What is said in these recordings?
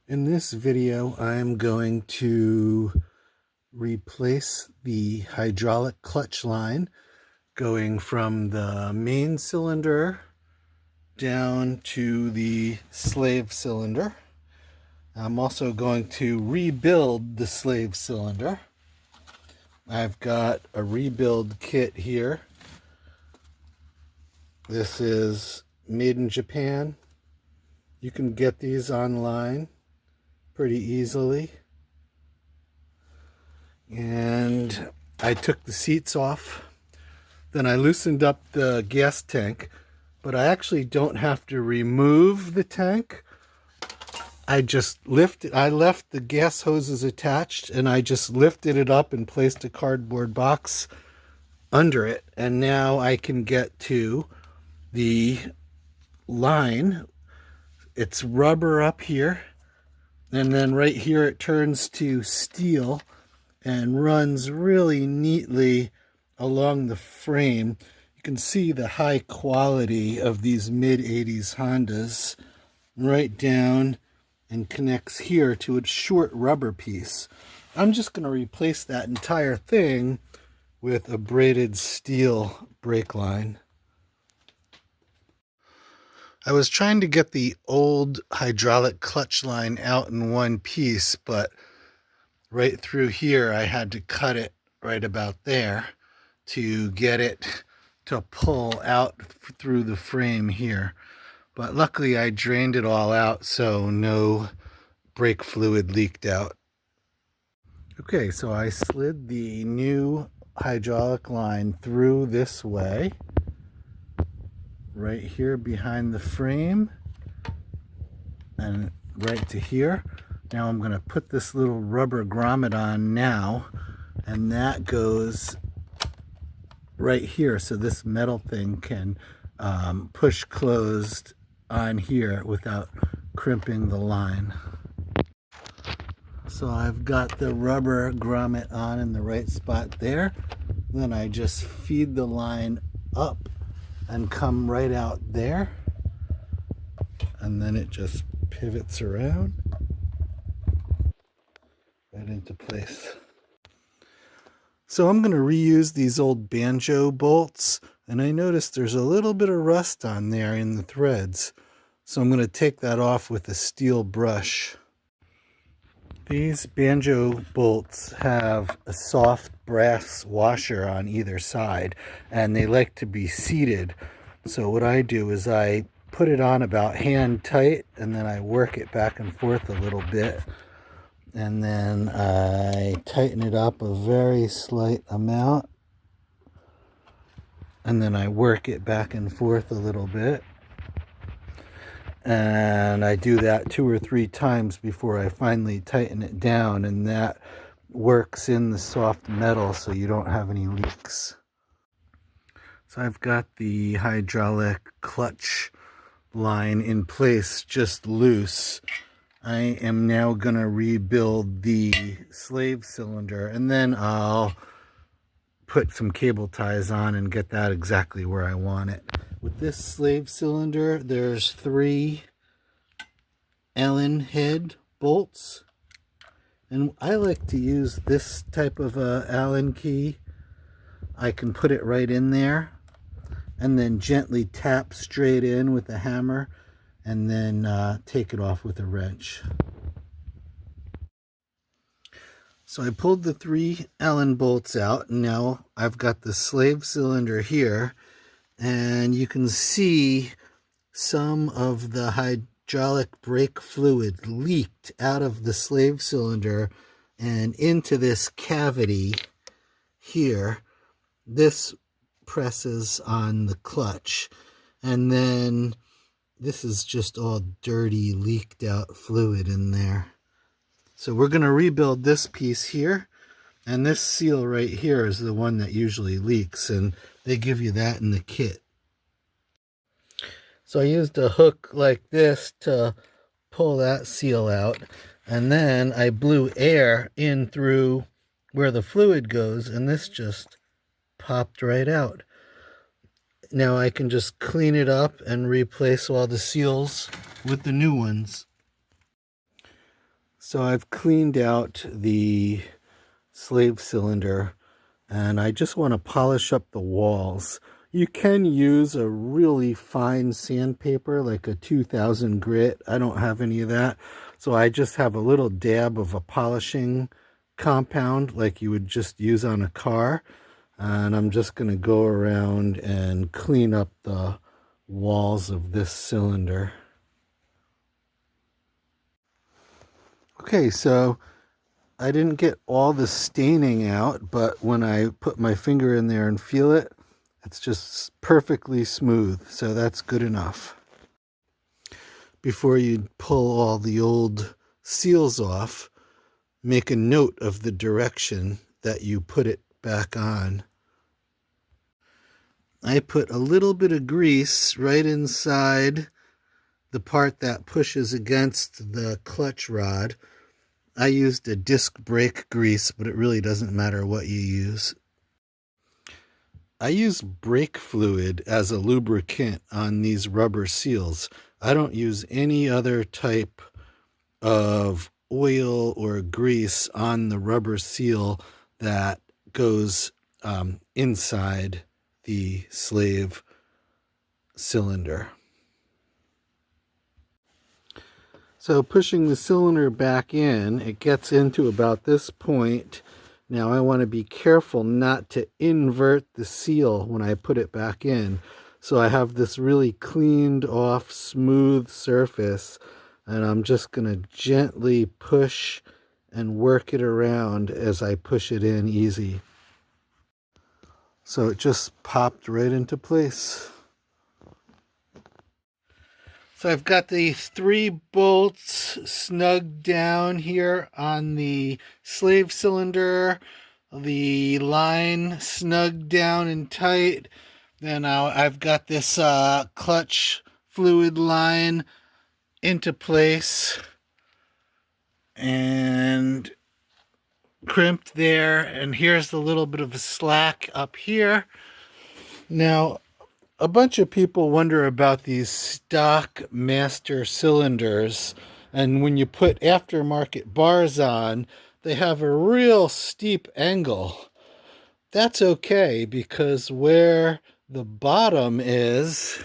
In this video, I'm going to replace the hydraulic clutch line going from the main cylinder down to the slave cylinder. I'm also going to rebuild the slave cylinder. I've got a rebuild kit here. This is made in Japan. You can get these online pretty easily. And I took the seats off. Then I loosened up the gas tank, but I actually don't have to remove the tank. I left the gas hoses attached, and I just lifted it up and placed a cardboard box under it. And now I can get to the line. It's rubber up here, and then right here it turns to steel and runs really neatly along the frame. You can see the high quality of these mid-80s Hondas right down and connects here to a short rubber piece. I'm just going to replace that entire thing with a braided steel brake line. I was trying to get the old hydraulic clutch line out in one piece, but right through here I had to cut it right about there to get it to pull out through the frame here. But luckily I drained it all out, so no brake fluid leaked out. Okay, so I slid the new hydraulic line through this way, right here behind the frame, and right to here. Now I'm going to put this little rubber grommet on now, and that goes right here, so this metal thing can push closed on here without crimping the line. So I've got the rubber grommet on in the right spot there. Then I just feed the line up and come right out there, and then it just pivots around right into place. So I'm going to reuse these old banjo bolts, and I noticed there's a little bit of rust on there in the threads, so I'm going to take that off with a steel brush. These banjo bolts have a soft brass washer on either side, and they like to be seated. So what I do is I put it on about hand tight, and then I work it back and forth a little bit, and then I tighten it up a very slight amount, and then I work it back and forth a little bit. And I do that 2 or 3 times before I finally tighten it down, and that works in the soft metal so you don't have any leaks. So I've got the hydraulic clutch line in place, just loose. I am now going to rebuild the slave cylinder, and then I'll put some cable ties on and get that exactly where I want it. With this slave cylinder, there's 3 Allen head bolts, and I like to use this type of Allen key. I can put it right in there and then gently tap straight in with a hammer, and then take it off with a wrench. So I pulled the 3 Allen bolts out, and now I've got the slave cylinder here, and you can see some of the hydraulic brake fluid leaked out of the slave cylinder and into this cavity here. This presses on the clutch, and then this is just all dirty, leaked out fluid in there. So we're going to rebuild this piece here, and this seal right here is the one that usually leaks, and they give you that in the kit. So I used a hook like this to pull that seal out, and then I blew air in through where the fluid goes, and this just popped right out. Now I can just clean it up and replace all the seals with the new ones. So I've cleaned out the slave cylinder and I just want to polish up the walls. You can use a really fine sandpaper like a 2000 grit. I don't have any of that, so I just have a little dab of a polishing compound like you would just use on a car, and I'm just going to go around and clean up the walls of this cylinder. Okay, so I didn't get all the staining out, but when I put my finger in there and feel it, it's just perfectly smooth, so that's good enough. Before you pull all the old seals off, make a note of the direction that you put it back on. I put a little bit of grease right inside the part that pushes against the clutch rod. I used a disc brake grease, but it really doesn't matter what you use. I use brake fluid as a lubricant on these rubber seals. I don't use any other type of oil or grease on the rubber seal that goes inside the slave cylinder. So pushing the cylinder back in, it gets into about this point. Now I want to be careful not to invert the seal when I put it back in. So I have this really cleaned off smooth surface, and I'm just going to gently push and work it around as I push it in easy. So it just popped right into place. So I've got the 3 bolts snugged down here on the slave cylinder, the line snugged down and tight. Then I've got this clutch fluid line into place and crimped there. And here's the little bit of a slack up here. Now, a bunch of people wonder about these stock master cylinders, and when you put aftermarket bars on, they have a real steep angle. That's okay, because where the bottom is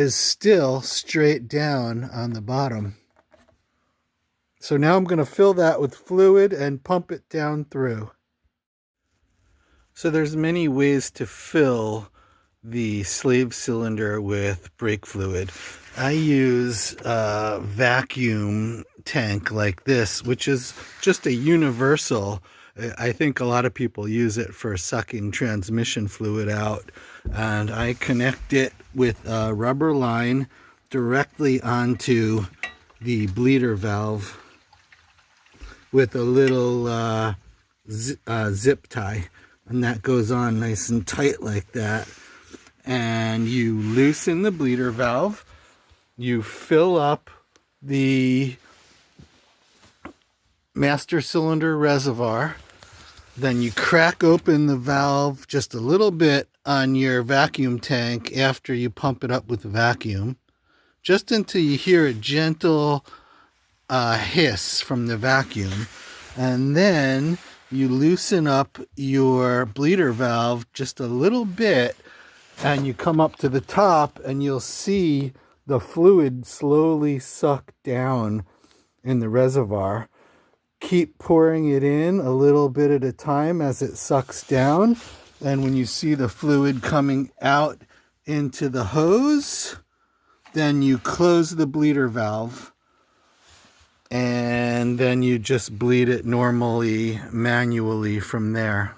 still straight down on the bottom. So now I'm going to fill that with fluid and pump it down through. So there's many ways to fill the slave cylinder with brake fluid. I use a vacuum tank like this, which is just a universal. I think a lot of people use it for sucking transmission fluid out, and I connect it with a rubber line directly onto the bleeder valve with a little zip tie, and that goes on nice and tight like that. And you loosen the bleeder valve, you fill up the master cylinder reservoir, then you crack open the valve just a little bit on your vacuum tank after you pump it up with the vacuum, just until you hear a gentle hiss from the vacuum, and then you loosen up your bleeder valve just a little bit, and you come up to the top and you'll see the fluid slowly suck down in the reservoir. Keep pouring it in a little bit at a time as it sucks down, and when you see the fluid coming out into the hose, then you close the bleeder valve, and then you just bleed it normally, manually from there.